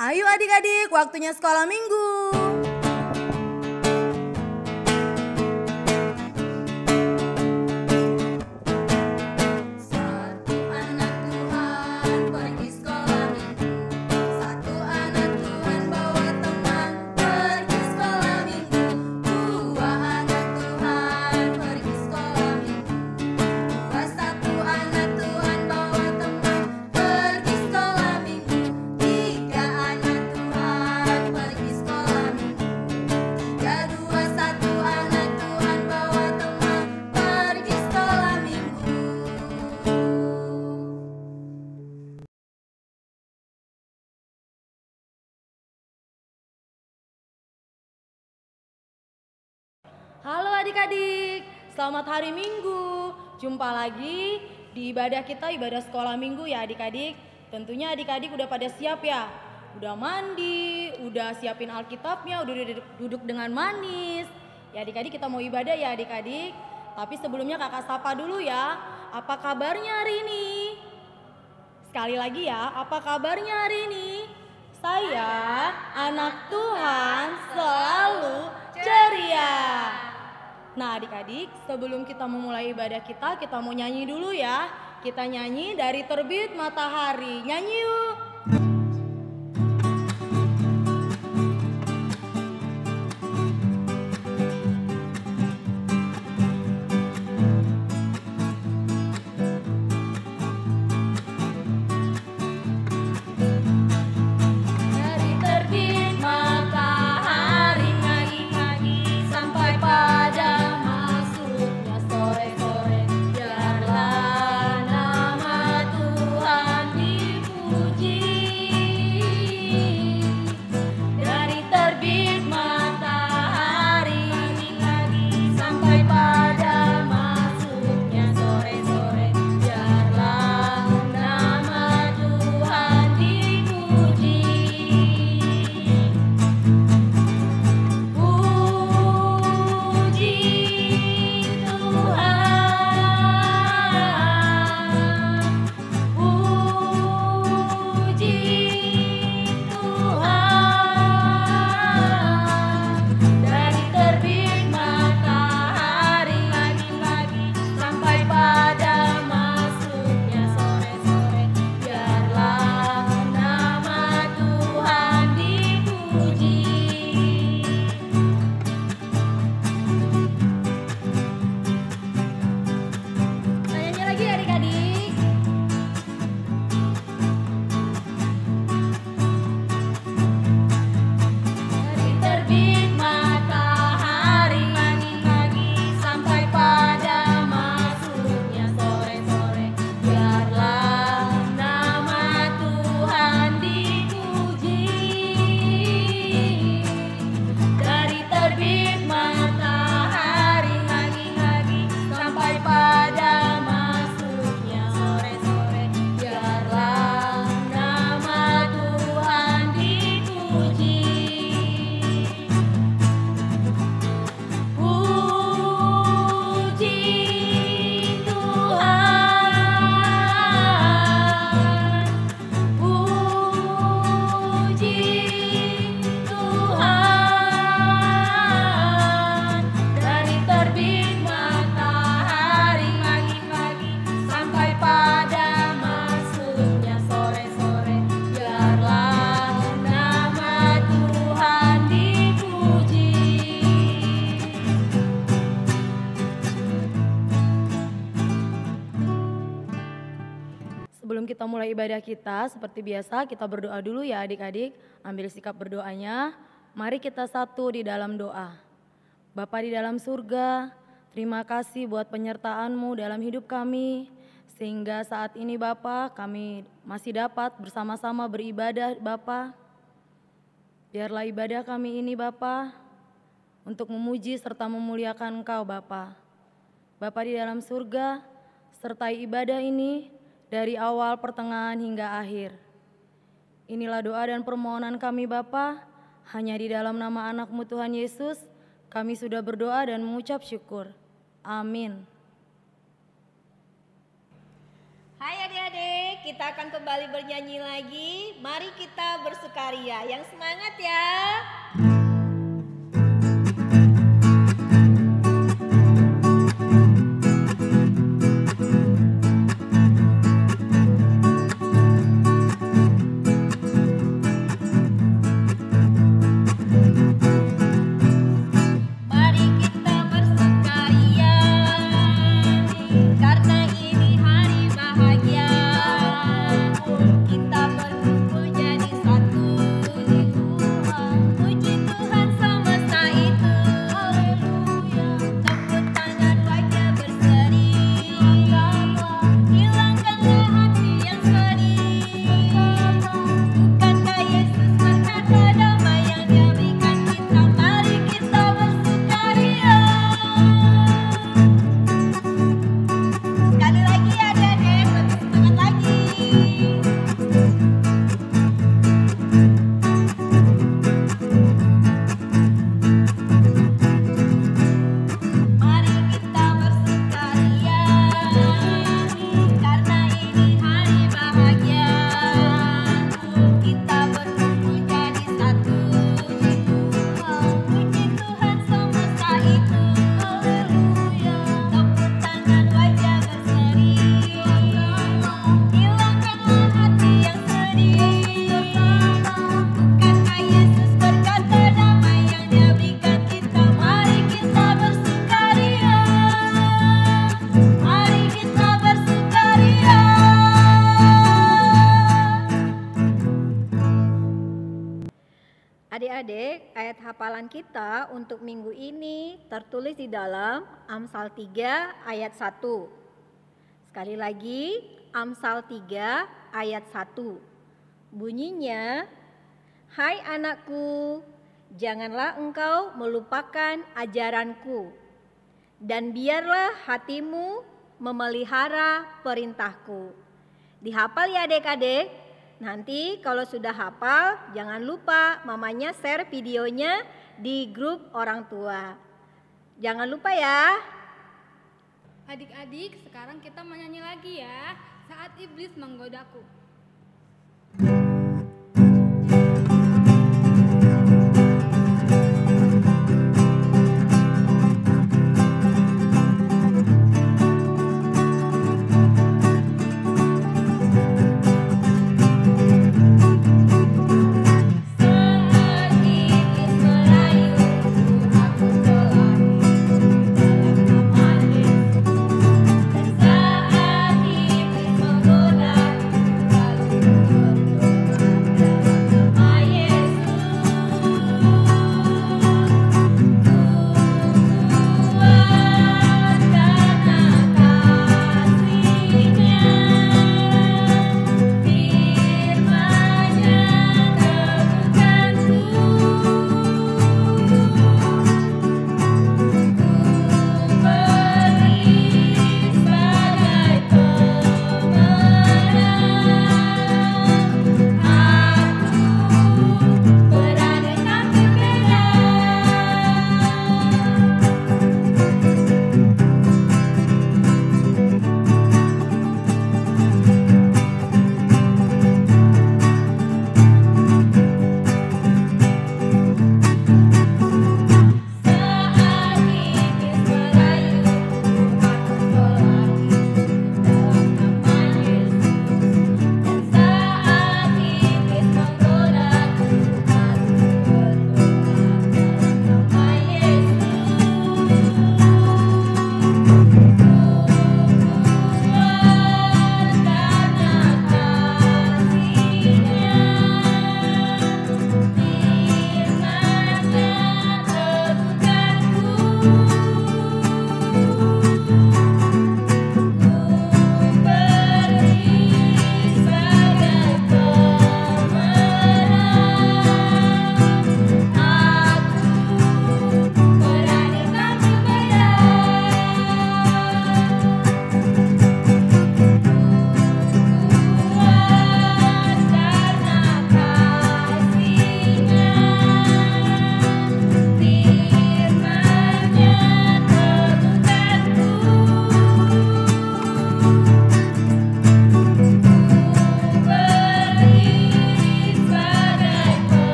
Ayo adik-adik, waktunya sekolah minggu. Halo adik-adik, selamat hari Minggu. Jumpa lagi di ibadah kita, ibadah sekolah minggu ya adik-adik. Tentunya adik-adik udah pada siap ya? Udah mandi, udah siapin Alkitabnya, udah duduk dengan manis. Ya adik-adik, kita mau ibadah ya adik-adik. Tapi sebelumnya kakak sapa dulu ya. Apa kabarnya hari ini? Sekali lagi ya, apa kabarnya hari ini? Saya anak Tuhan selalu ceria. Nah adik-adik, sebelum kita memulai ibadah kita mau nyanyi dulu ya. Kita nyanyi dari Terbit Matahari. Nyanyi yuk. Sebelum kita mulai ibadah kita, seperti biasa kita berdoa dulu ya adik-adik. Ambil sikap berdoanya. Mari kita satu di dalam doa. Bapa di dalam surga, terima kasih buat penyertaan-Mu dalam hidup kami. Sehingga saat ini Bapa, kami masih dapat bersama-sama beribadah Bapa. Biarlah ibadah kami ini Bapa, untuk memuji serta memuliakan Engkau Bapa. Bapa di dalam surga, sertai ibadah ini dari awal, pertengahan, hingga akhir. Inilah doa dan permohonan kami Bapa, hanya di dalam nama anak-Mu Tuhan Yesus, kami sudah berdoa dan mengucap syukur. Amin. Hai adik-adik, kita akan kembali bernyanyi lagi. Mari kita bersukaria. Yang semangat ya. Adik-adik, ayat hafalan kita untuk minggu ini tertulis di dalam Amsal 3 ayat 1. Sekali lagi, Amsal 3 ayat 1. Bunyinya, "Hai anakku, janganlah engkau melupakan ajaranku, dan biarlah hatimu memelihara perintahku." Dihafal ya adik-adik. Nanti kalau sudah hafal, jangan lupa mamanya share videonya di grup orang tua. Jangan lupa ya. Adik-adik, sekarang kita menyanyi lagi ya. Saat iblis menggodaku. Saat iblis menggodaku, lalu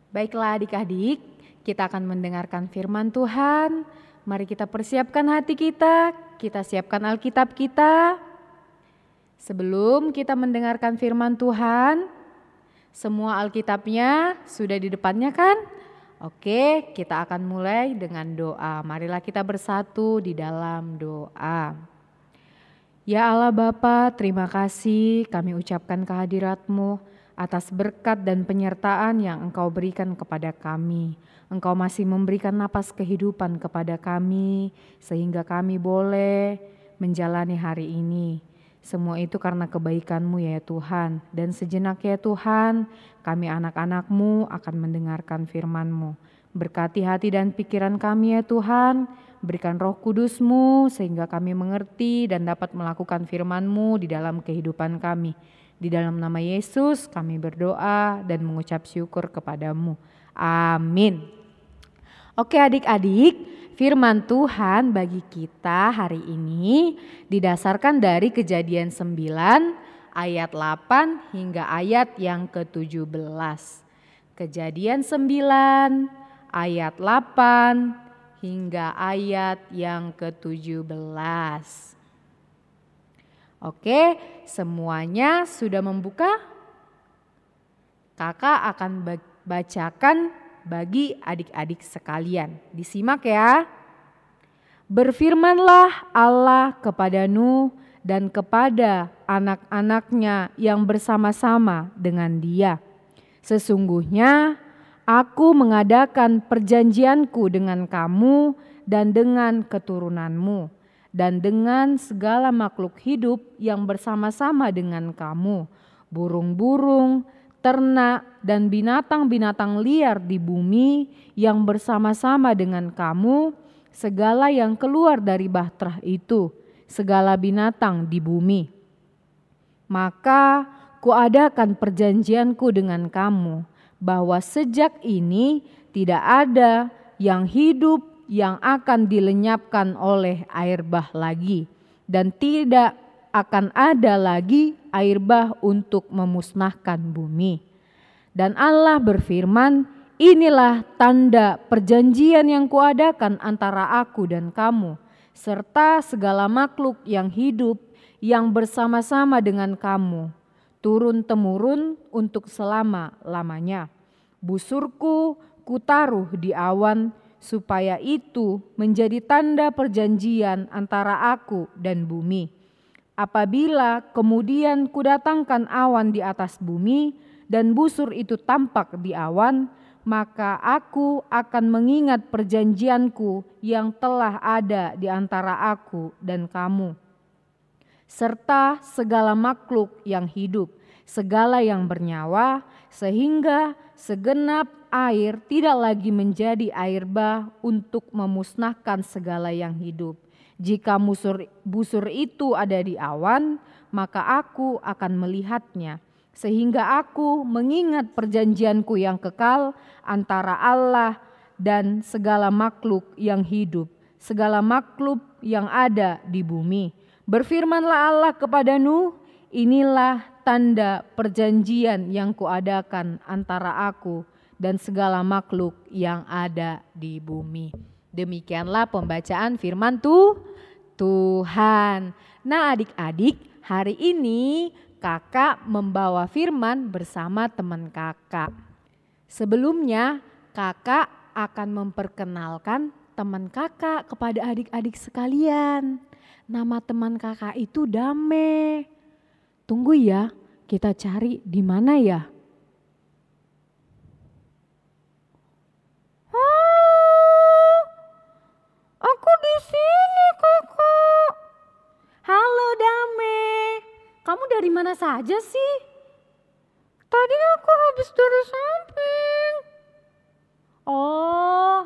Baiklah adik-adik, kita akan mendengarkan firman Tuhan. Mari kita persiapkan hati kita siapkan Alkitab kita. Sebelum kita mendengarkan firman Tuhan, semua Alkitabnya sudah di depannya kan? Oke, kita akan mulai dengan doa. Marilah kita bersatu di dalam doa. Ya Allah Bapa, terima kasih kami ucapkan kehadirat-Mu atas berkat dan penyertaan yang Engkau berikan kepada kami. Engkau masih memberikan napas kehidupan kepada kami sehingga kami boleh menjalani hari ini. Semua itu karena kebaikan-Mu ya Tuhan. Dan sejenak ya Tuhan, kami anak-anak-Mu akan mendengarkan firman-Mu. Berkati hati dan pikiran kami ya Tuhan. Berikan Roh Kudus-Mu sehingga kami mengerti dan dapat melakukan firman-Mu di dalam kehidupan kami. Di dalam nama Yesus kami berdoa dan mengucap syukur kepada-Mu. Amin. Oke adik-adik, firman Tuhan bagi kita hari ini didasarkan dari Kejadian 9 ayat 8 hingga ayat yang ke-17. Kejadian 9 ayat 8 hingga ayat yang ke-17. Oke, semuanya sudah membuka? Kakak akan bacakan bagi adik-adik sekalian. Disimak ya. Berfirmanlah Allah kepada Nuh dan kepada anak-anaknya yang bersama-sama dengan dia. Sesungguhnya aku mengadakan perjanjianku dengan kamu dan dengan keturunanmu dan dengan segala makhluk hidup yang bersama-sama dengan kamu, burung-burung, ternak, dan binatang-binatang liar di bumi yang bersama-sama dengan kamu, segala yang keluar dari bahtera itu, segala binatang di bumi. Maka kuadakan perjanjianku dengan kamu, bahwa sejak ini tidak ada yang hidup yang akan dilenyapkan oleh air bah lagi, dan tidak akan ada lagi air bah untuk memusnahkan bumi. Dan Allah berfirman, inilah tanda perjanjian yang kuadakan antara aku dan kamu, serta segala makhluk yang hidup yang bersama-sama dengan kamu, turun-temurun untuk selama-lamanya. Busurku kutaruh di awan, supaya itu menjadi tanda perjanjian antara aku dan bumi. Apabila kemudian kudatangkan awan di atas bumi dan busur itu tampak di awan, maka aku akan mengingat perjanjianku yang telah ada di antara aku dan kamu, serta segala makhluk yang hidup, segala yang bernyawa, sehingga segenap air tidak lagi menjadi air bah untuk memusnahkan segala yang hidup. Jika busur itu ada di awan, maka aku akan melihatnya, sehingga aku mengingat perjanjianku yang kekal antara Allah dan segala makhluk yang hidup, segala makhluk yang ada di bumi. Berfirmanlah Allah kepada Nuh, inilah tanda perjanjian yang kuadakan antara aku dan segala makhluk yang ada di bumi. Demikianlah pembacaan firman Tuhan. Nah adik-adik, hari ini kakak membawa firman bersama teman kakak. Sebelumnya kakak akan memperkenalkan teman kakak kepada adik-adik sekalian. Nama teman kakak itu Dame. Tunggu ya, kita cari di mana ya? Aku di sini, Kakak. Halo, Dame. Kamu dari mana saja sih? Tadi aku habis dari samping. Oh.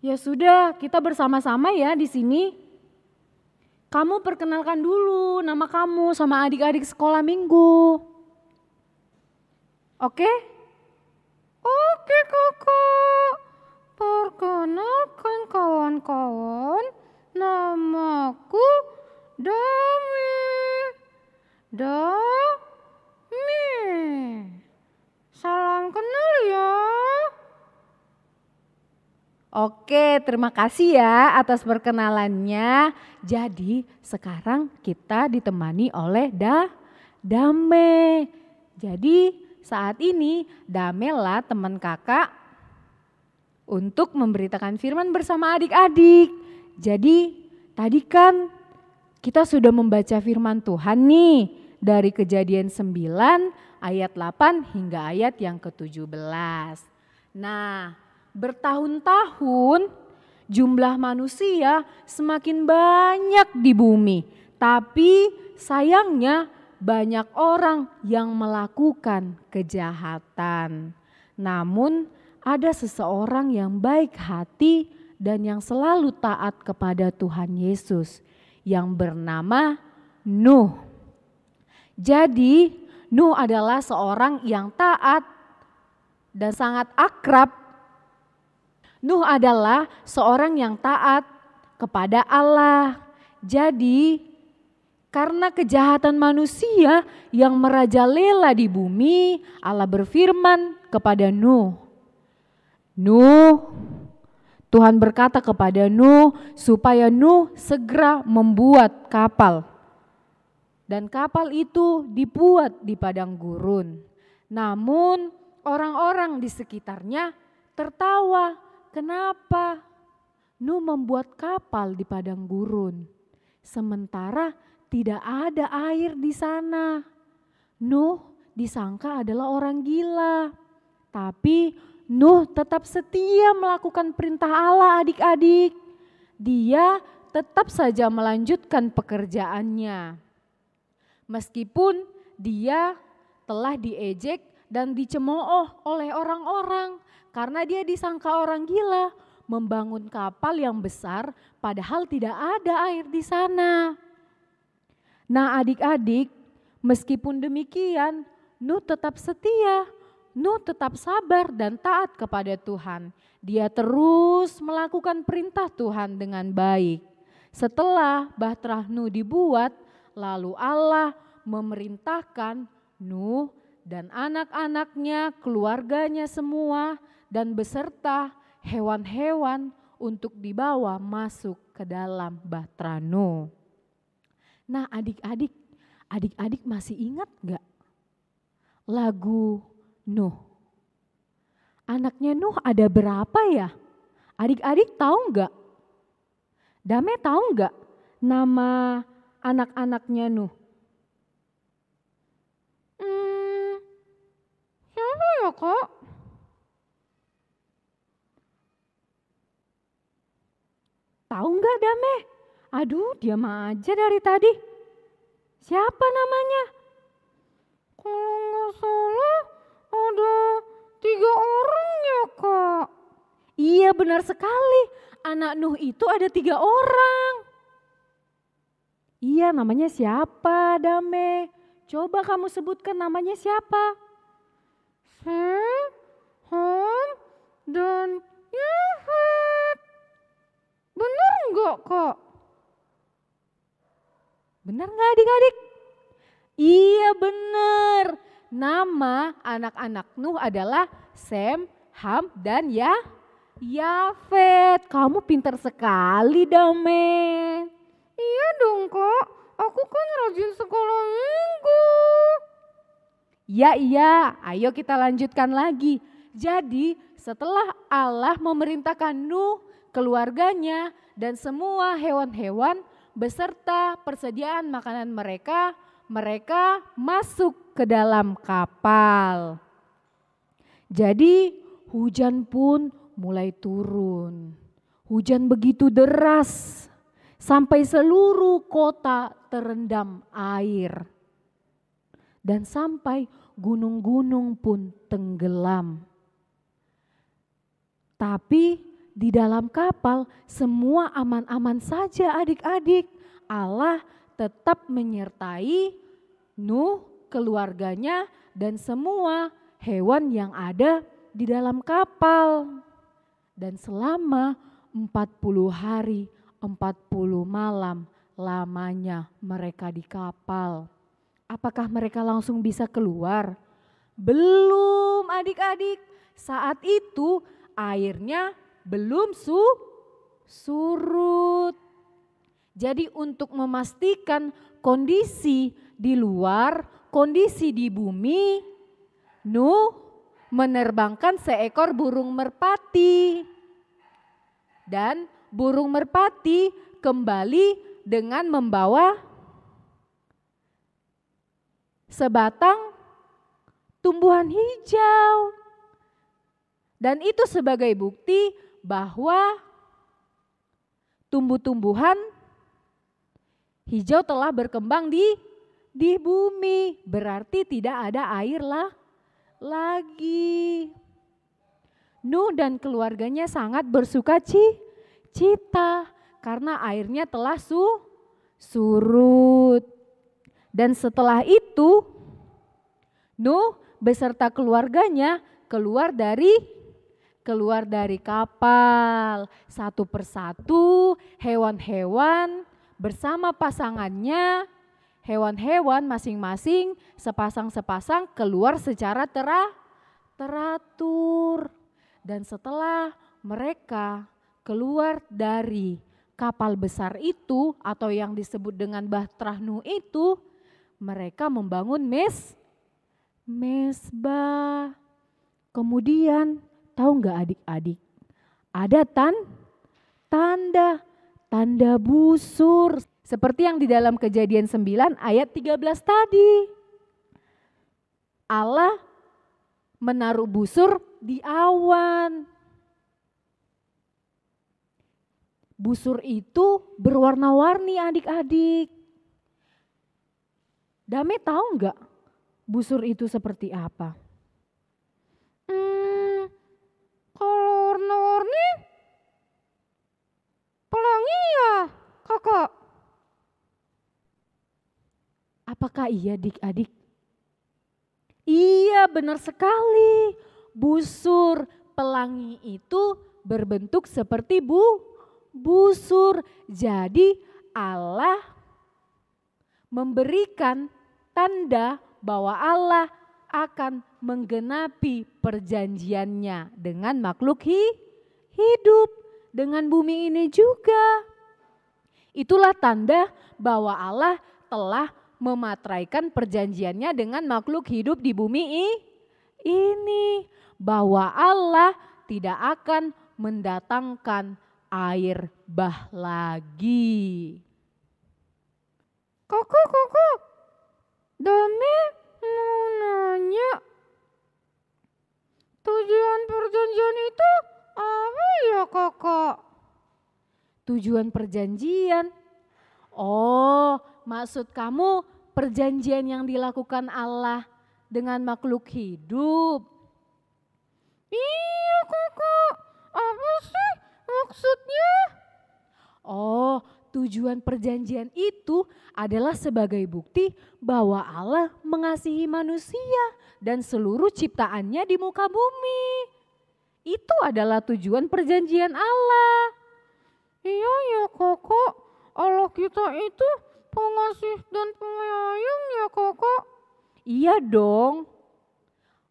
Ya sudah, kita bersama-sama ya di sini. Kamu perkenalkan dulu nama kamu sama adik-adik sekolah minggu. Oke? Oke, Kakak. Perkenalkan kawan-kawan, namaku Dame. Dame. Salam kenal Oke, terima kasih ya atas perkenalannya. Jadi sekarang kita ditemani oleh Dame. Jadi saat ini Damelah teman kakak untuk memberitakan firman bersama adik-adik. Jadi tadi kan kita sudah membaca firman Tuhan nih dari Kejadian 9 ayat 8 hingga ayat yang ke-17. Nah, bertahun-tahun jumlah manusia semakin banyak di bumi, tapi sayangnya banyak orang yang melakukan kejahatan. Namun ada seseorang yang baik hati dan yang selalu taat kepada Tuhan Yesus yang bernama Nuh. Jadi Nuh adalah seorang yang taat dan sangat akrab. Nuh adalah seorang yang taat kepada Allah. Jadi karena kejahatan manusia yang merajalela di bumi, Allah berfirman kepada Nuh. Tuhan berkata kepada Nuh supaya Nuh segera membuat kapal. Dan kapal itu dibuat di padang gurun. Namun orang-orang di sekitarnya tertawa. Kenapa Nuh membuat kapal di padang gurun? Sementara tidak ada air di sana. Nuh disangka adalah orang gila. Tapi Nuh tetap setia melakukan perintah Allah adik-adik. Dia tetap saja melanjutkan pekerjaannya. Meskipun dia telah diejek dan dicemooh oleh orang-orang. Karena dia disangka orang gila membangun kapal yang besar padahal tidak ada air di sana. Nah adik-adik, meskipun demikian Nuh tetap setia, Nuh tetap sabar dan taat kepada Tuhan. Dia terus melakukan perintah Tuhan dengan baik. Setelah bahtera Nuh dibuat, lalu Allah memerintahkan Nuh dan anak-anaknya, keluarganya semua, dan beserta hewan-hewan untuk dibawa masuk ke dalam bahtera Nuh. Nah adik-adik masih ingat gak lagu Nuh? Anaknya Nuh ada berapa ya? Adik-adik tahu gak? Dame tahu gak nama anak-anaknya Nuh? Siapa ya kok? Tahu nggak Dame? Aduh diam aja dari tadi. Siapa namanya? Kalau nggak salah ada 3 orang ya kak. Iya benar sekali. Anak Nuh itu ada 3 orang. Iya namanya siapa Dame? Coba kamu sebutkan namanya siapa? Sem, Ham, dan Yafet. Benar enggak kak? Benar enggak adik-adik? Iya benar. Nama anak-anak Nuh adalah Sem, Ham, dan Yafet. Kamu pintar sekali Dame. Iya dong kak, aku kan rajin sekolah minggu. Iya, ayo kita lanjutkan lagi. Jadi setelah Allah memerintahkan Nuh, keluarganya, dan semua hewan-hewan beserta persediaan makanan mereka masuk ke dalam kapal. Jadi hujan pun mulai turun. Hujan begitu deras sampai seluruh kota terendam air. Dan sampai gunung-gunung pun tenggelam. Tapi di dalam kapal semua aman-aman saja adik-adik. Allah tetap menyertai Nuh, keluarganya, dan semua hewan yang ada di dalam kapal. Dan selama 40 hari, 40 malam lamanya mereka di kapal. Apakah mereka langsung bisa keluar? Belum adik-adik. Saat itu airnya belum surut. Jadi untuk memastikan kondisi di luar, kondisi di bumi, Nuh menerbangkan seekor burung merpati. Dan burung merpati kembali dengan membawa sebatang tumbuhan hijau. Dan itu sebagai bukti bahwa tumbuh-tumbuhan hijau telah berkembang di bumi. Berarti tidak ada air lagi. Nuh dan keluarganya sangat bersuka cita karena airnya telah surut. Dan setelah itu Nuh beserta keluarganya keluar dari kapal. Satu persatu hewan-hewan bersama pasangannya, hewan-hewan masing-masing sepasang-sepasang keluar secara teratur. Dan setelah mereka keluar dari kapal besar itu atau yang disebut dengan Bahtera Nuh itu, mereka membangun mezbah. Kemudian tahu nggak adik-adik? Ada tanda busur. Seperti yang di dalam Kejadian 9 ayat 13 tadi. Allah menaruh busur di awan. Busur itu berwarna-warni adik-adik. Dame tahu nggak busur itu seperti apa? Kalau warna-warni pelangi ya kakak. Apakah iya adik-adik? Iya benar sekali. Busur pelangi itu berbentuk seperti busur. Jadi Allah memberikan tanda bahwa Allah akan menggenapi perjanjiannya dengan makhluk hidup, dengan bumi ini juga. Itulah tanda bahwa Allah telah memateraikan perjanjiannya dengan makhluk hidup di bumi ini. Bahwa Allah tidak akan mendatangkan air bah lagi. Kakak, Dame mau nanya, tujuan perjanjian itu apa ya kakak? Tujuan perjanjian? Oh, maksud kamu perjanjian yang dilakukan Allah dengan makhluk hidup? Iya kakak, apa sih maksudnya? Oh, tujuan perjanjian itu adalah sebagai bukti bahwa Allah mengasihi manusia dan seluruh ciptaannya di muka bumi. Itu adalah tujuan perjanjian Allah. Iya ya kakak, Allah kita itu pengasih dan penyayang ya kakak. Iya dong.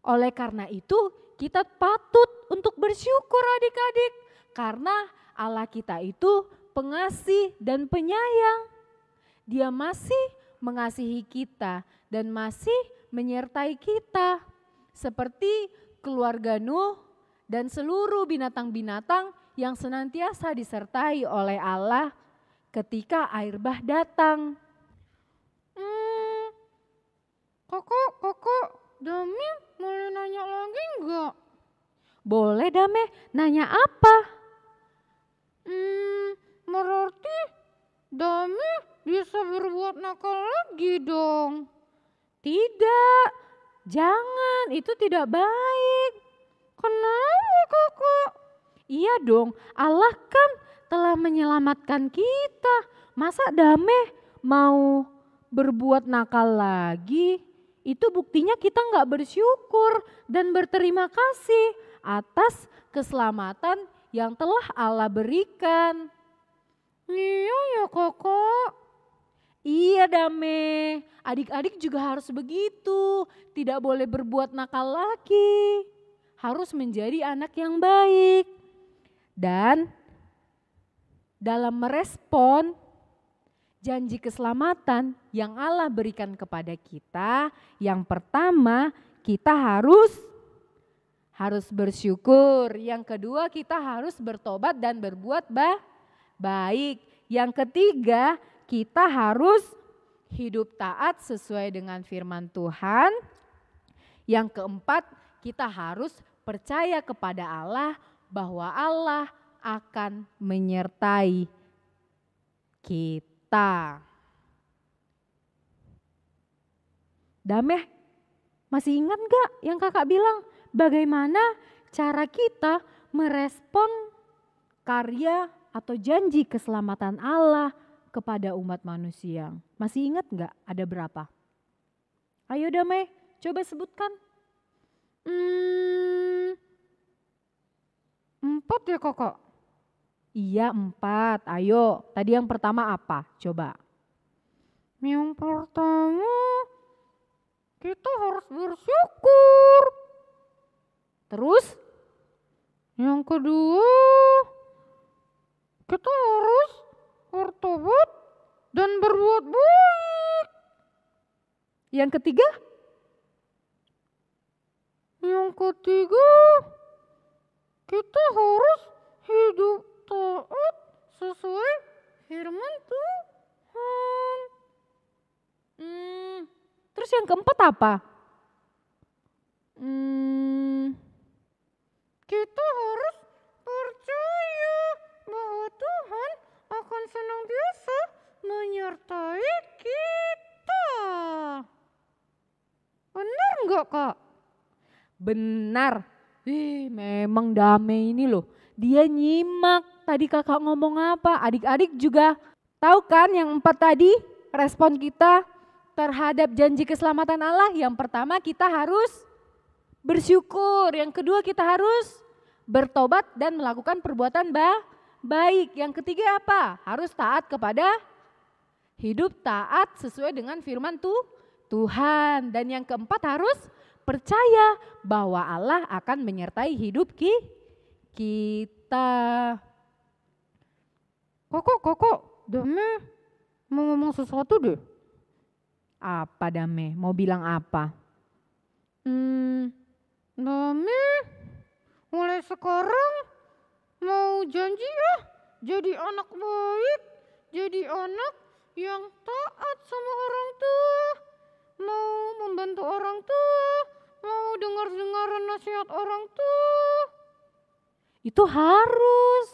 Oleh karena itu kita patut untuk bersyukur adik-adik. Karena Allah kita itu pengasih dan penyayang. Dia masih mengasihi kita dan masih menyertai kita. Seperti keluarga Nuh dan seluruh binatang-binatang yang senantiasa disertai oleh Allah ketika air bah datang. Kakak, Dame boleh nanya lagi enggak? Boleh Dame, nanya apa? Berarti Dame bisa berbuat nakal lagi dong. Tidak, jangan, itu tidak baik. Kenapa kakak? Iya dong, Allah kan telah menyelamatkan kita. Masa Dame mau berbuat nakal lagi? Itu buktinya kita nggak bersyukur dan berterima kasih atas keselamatan yang telah Allah berikan. Iya ya kakak. Iya Dame, adik-adik juga harus begitu. Tidak boleh berbuat nakal lagi. Harus menjadi anak yang baik. Dan dalam merespon janji keselamatan yang Allah berikan kepada kita, yang pertama kita harus bersyukur. Yang kedua kita harus bertobat dan berbuat baik. Yang ketiga kita harus hidup taat sesuai dengan firman Tuhan. Yang keempat kita harus percaya kepada Allah bahwa Allah akan menyertai kita. Dameh, masih ingat gak yang kakak bilang? Bagaimana cara kita merespon karya atau janji keselamatan Allah kepada umat manusia? Masih ingat gak ada berapa? Ayo Dameh, coba sebutkan. 4 ya kakak? Iya 4, ayo. Tadi yang pertama apa? Coba. Yang pertama, kita harus bersyukur. Terus? Yang kedua, kita harus bertobat dan berbuat baik. Yang ketiga? Yang ketiga, kita harus hidup taat sesuai firman Tuhan. Terus yang keempat apa? Kita harus percaya bahwa Tuhan akan senantiasa menyertai kita. Benar enggak kak? Benar. Memang Dameh ini loh. Dia nyimak tadi kakak ngomong apa. Adik-adik juga tahu kan yang 4 tadi respon kita terhadap janji keselamatan Allah. Yang pertama kita harus bersyukur. Yang kedua kita harus bertobat dan melakukan perbuatan baik. Yang ketiga apa? Harus taat kepada hidup taat sesuai dengan firman Tuhan. Dan yang keempat harus percaya bahwa Allah akan menyertai hidup kita. Kakak, Dameh mau ngomong sesuatu deh. Apa Dameh? Mau bilang apa? Dameh mulai sekarang mau janji ya jadi anak baik, jadi anak yang taat sama orang tua, mau membantu orang tua, mau dengar nasihat orang tua. Itu harus.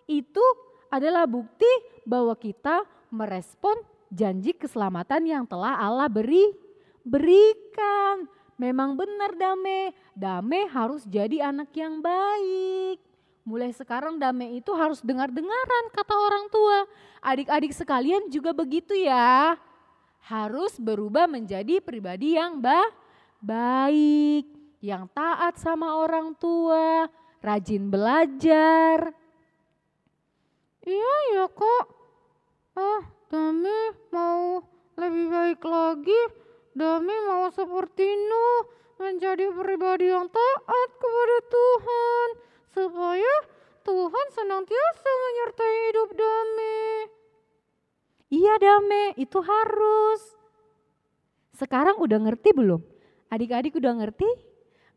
Itu adalah bukti bahwa kita merespon janji keselamatan yang telah Allah berikan. Memang benar Dameh. Dameh harus jadi anak yang baik. Mulai sekarang Dameh itu harus dengar-dengaran kata orang tua. Adik-adik sekalian juga begitu ya. Harus berubah menjadi pribadi yang baik. Yang taat sama orang tua. Rajin belajar. Iya ya kak. Dameh mau lebih baik lagi. Dameh mau seperti Nuh menjadi pribadi yang taat kepada Tuhan. Supaya Tuhan senantiasa menyertai hidup Dameh. Iya Dameh, itu harus. Sekarang udah ngerti belum? Adik-adik udah ngerti?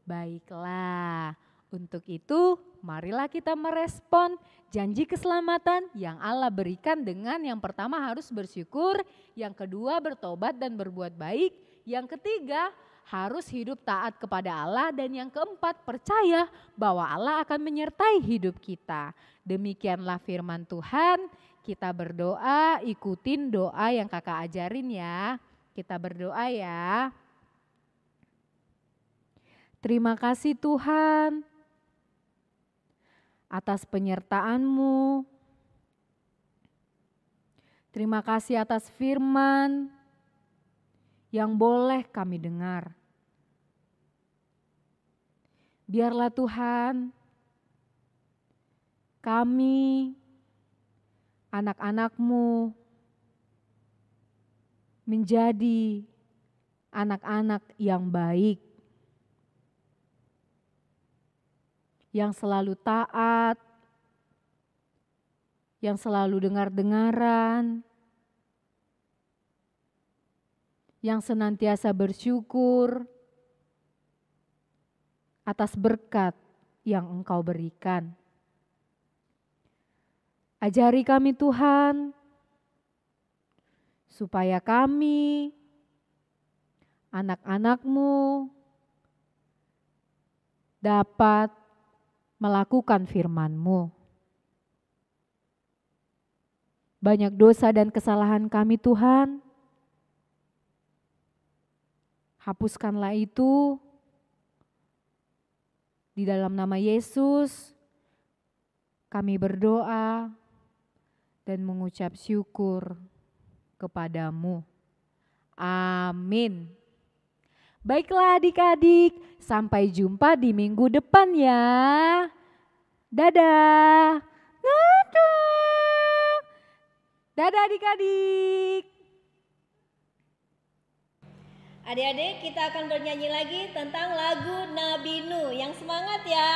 Baiklah, untuk itu marilah kita merespon janji keselamatan yang Allah berikan dengan yang pertama harus bersyukur, yang kedua bertobat dan berbuat baik, yang ketiga harus hidup taat kepada Allah, dan yang keempat percaya bahwa Allah akan menyertai hidup kita. Demikianlah firman Tuhan. Kita berdoa, ikutin doa yang kakak ajarin ya. Kita berdoa ya. Terima kasih Tuhan atas penyertaan-Mu. Terima kasih atas firman yang boleh kami dengar. Biarlah Tuhan, kami, anak-anak-Mu, menjadi anak-anak yang baik, yang selalu taat, yang selalu dengar-dengaran, yang senantiasa bersyukur atas berkat yang Engkau berikan. Ajari kami Tuhan, supaya kami, anak-anak-Mu, dapat melakukan firman-Mu. Banyak dosa dan kesalahan kami Tuhan, hapuskanlah itu di dalam nama Yesus. Kami berdoa dan mengucap syukur kepadamu. Amin. Baiklah adik-adik, sampai jumpa di minggu depan ya. Dadah. Dadah. Dadah adik-adik. Adik-adik, kita akan bernyanyi lagi tentang lagu Nabi Nuh. Yang semangat ya.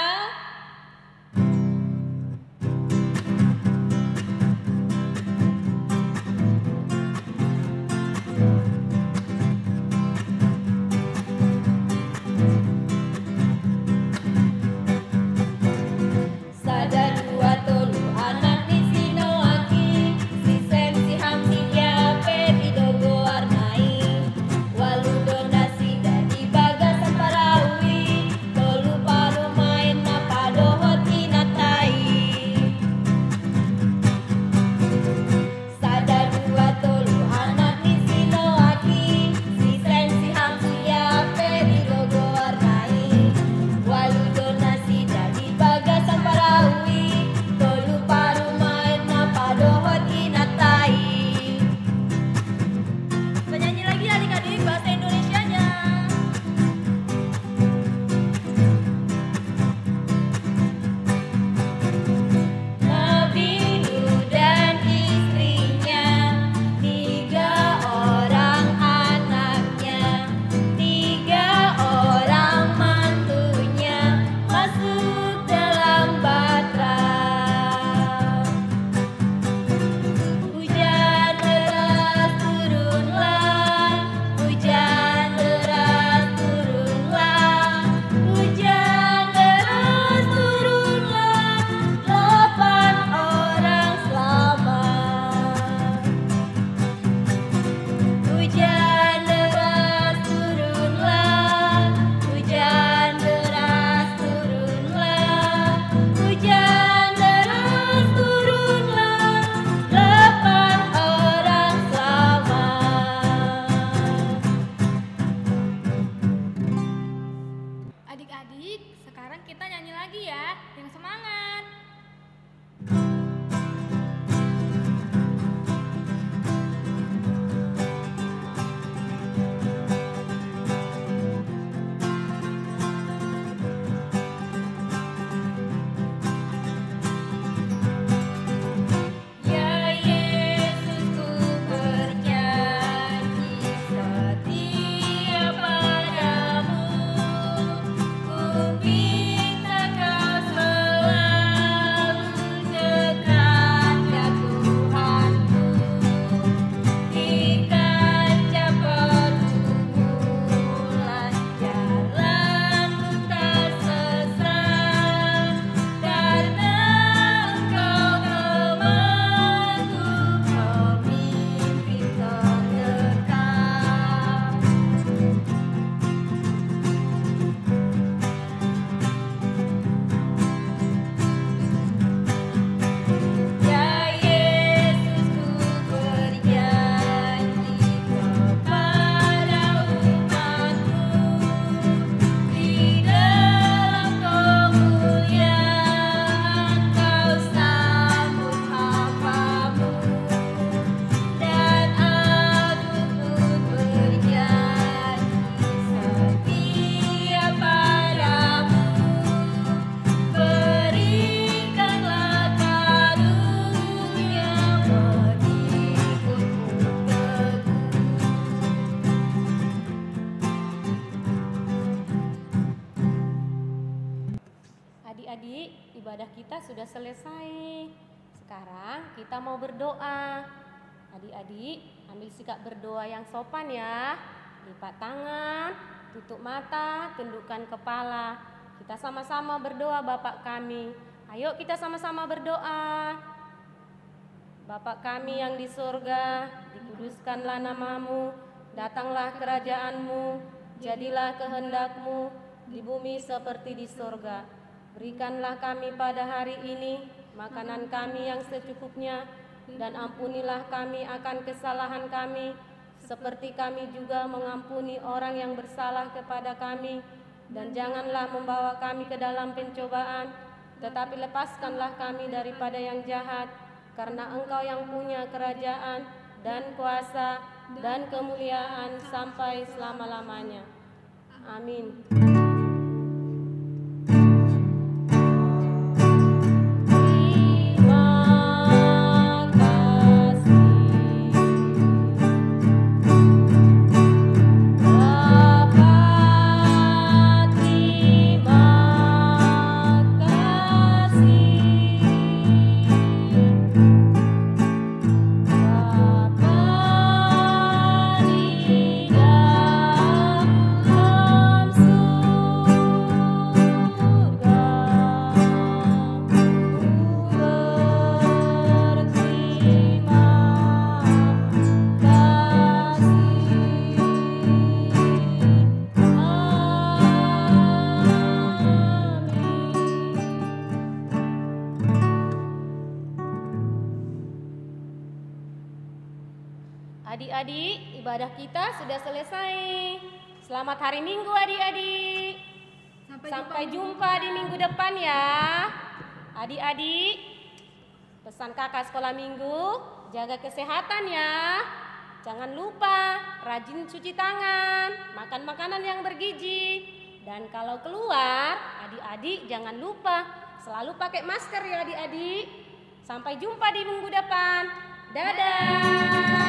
Adik-adik, ibadah kita sudah selesai. Sekarang kita mau berdoa. Adik-adik, ambil sikap berdoa yang sopan ya. Lipat tangan, tutup mata, tundukkan kepala. Kita sama-sama berdoa Bapak kami. Ayo kita sama-sama berdoa. Bapa kami yang di surga, dikuduskanlah namamu, datanglah kerajaanmu, jadilah kehendakmu di bumi seperti di surga. Berikanlah kami pada hari ini makanan kami yang secukupnya, dan ampunilah kami akan kesalahan kami, seperti kami juga mengampuni orang yang bersalah kepada kami. Dan janganlah membawa kami ke dalam pencobaan, tetapi lepaskanlah kami daripada yang jahat, karena Engkau yang punya kerajaan dan kuasa dan kemuliaan sampai selama-lamanya. Amin. Adik-adik, ibadah kita sudah selesai. Selamat hari Minggu adik-adik. Sampai jumpa di minggu depan ya. Adik-adik, pesan kakak sekolah minggu, jaga kesehatan ya. Jangan lupa rajin cuci tangan, makan makanan yang bergizi. Dan kalau keluar, adik-adik jangan lupa selalu pakai masker ya adik-adik. Sampai jumpa di minggu depan. Dadah.